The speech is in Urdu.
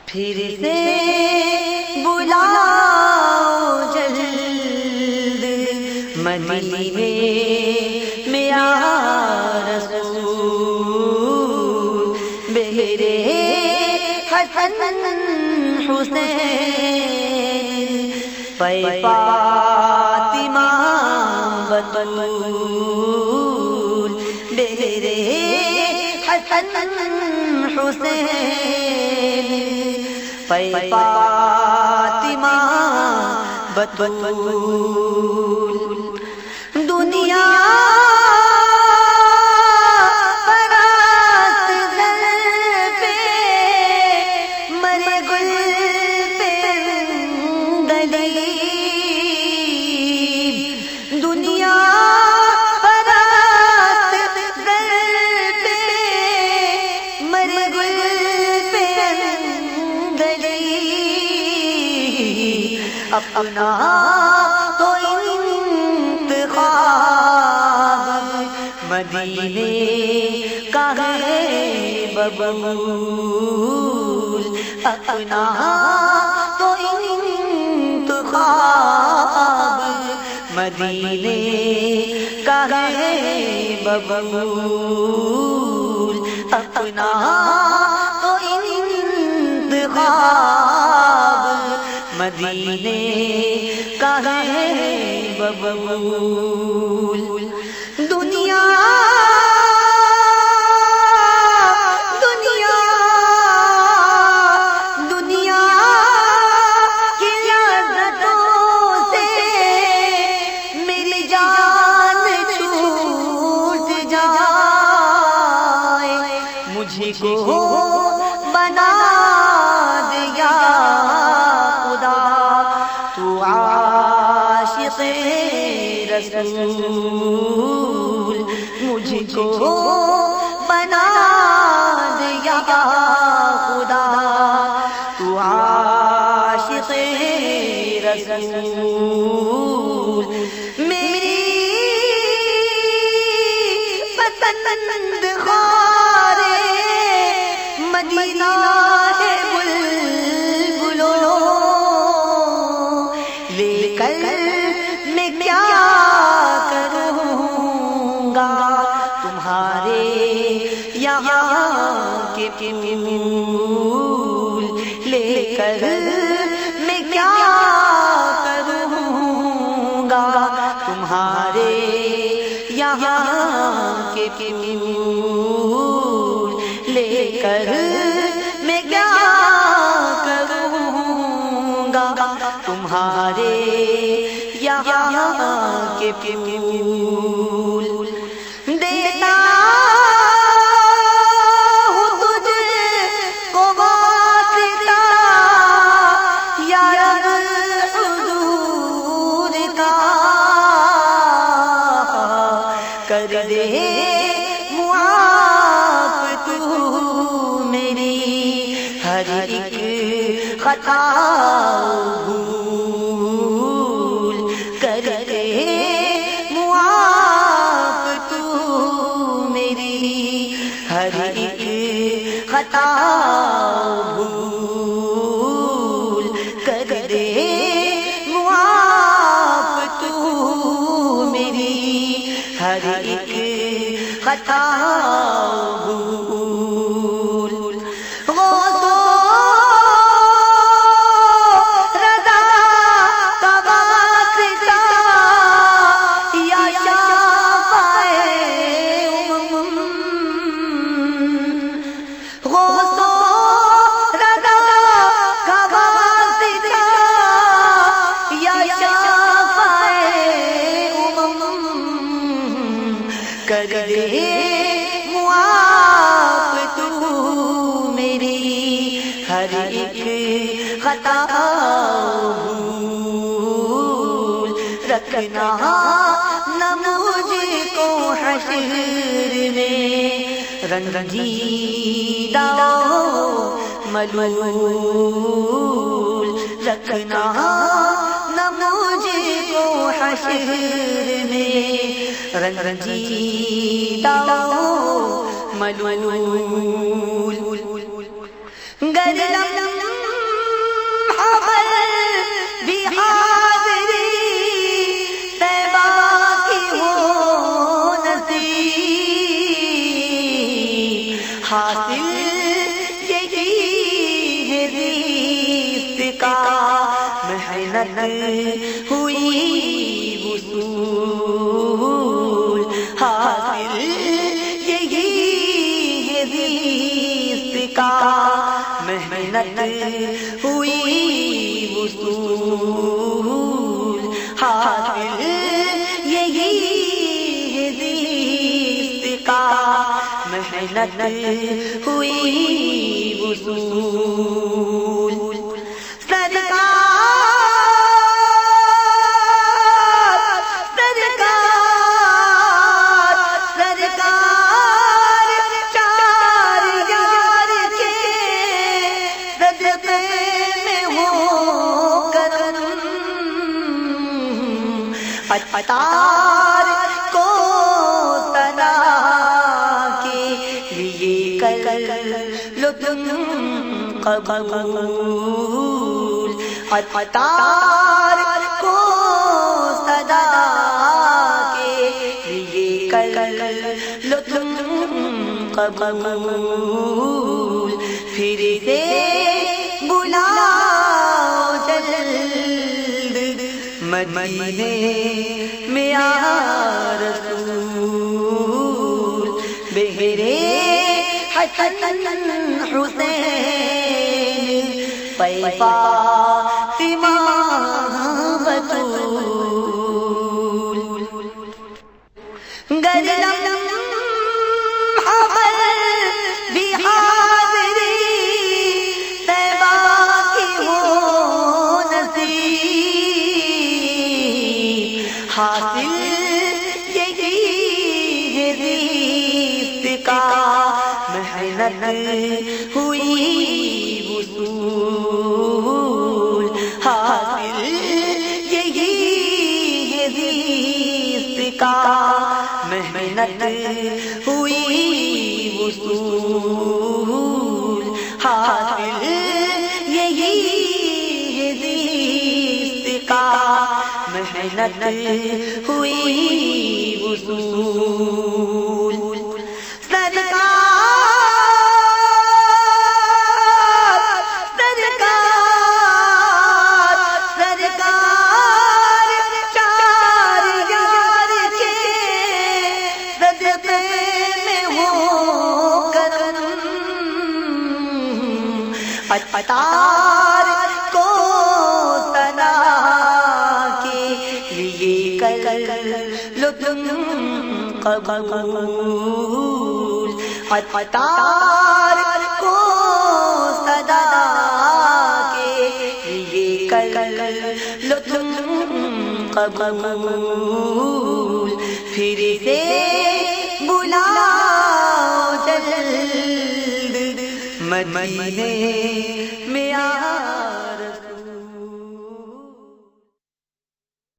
پھر سے بلاؤ جلد مدینے میں یا رسول، میرے حسن حسین پہ فاطمہ بطول، میرے حسن حسین پہ فاطمہ بطول، دنیا اپنا تو انتخاب مدینے کا ہے ببول، اپنا تو انتخاب مدینے کا ہے ببول، اپنا تو انتخاب مدینے کا ہے ببول، دنیا دنیا دنیا کی لذتوں سے میری جان چھوٹ جائے، مجھے کو بنا دیا تو عاشق رسول، مجھ کو بنا دیا خدا تو عاشق رسول، میری پسند خارے مدینہ ہے میں کیا کروں گا تمہارے یہاں کے پھول لے کر، میں کیا کروں گا تمہارے یہاں کے پھول لے کر، میں کیا کروں گا تمہارے یہاں کے پھول، دیتا ہوں تجھ کو واسطہ یا رب حضور کا، کر دے معاف تو میری ہر ایک خطا ہر ایک خطا بھول کر دے معاف تو میری ہر ایک خطا بھول، کر دے معاف تو میری ہر ایک خطا بھول، رکھنا نہ مجھ کو حشر میں رنجیدہ ملول، رکھنا نہ مجھ کو حشر میں رنجیدہ ملول، گردن حاضری طیبہ کی ہو نصیب، حاصل یہی ہے رزق کا، محنت ہوئی وصول، حاصل یہی ہے رزق کا، محنت ہوئی وصول، حاصل یہی ہے رزق کا، محنت ہوئی وصول۔ اتار کو صدا کے لیے کر لو تم قبول، اتار کو صدا کے لیے کر لو تم قبول، پھر سے بلاؤ جلد مدینے میں آ رسول، بہرے حسن حسین پہ فاطمہ بطول، گردم حمل بھی حاضری طیبہ کی ہو نصیب، حاصل یہی ہے رزق کا، محنت ہوئی وصول، حاصل یہی ہے رزق کا، محنت ہوئی وصول، حاصل یہی ہے رزق کا، محنت ہوئی وصول۔ اتار کو صدا کے لیے کر لو تم قبول، اتار کو صدا کے لیے کر لو تم قبول، پھر سے بلاؤ جلد مدینے میں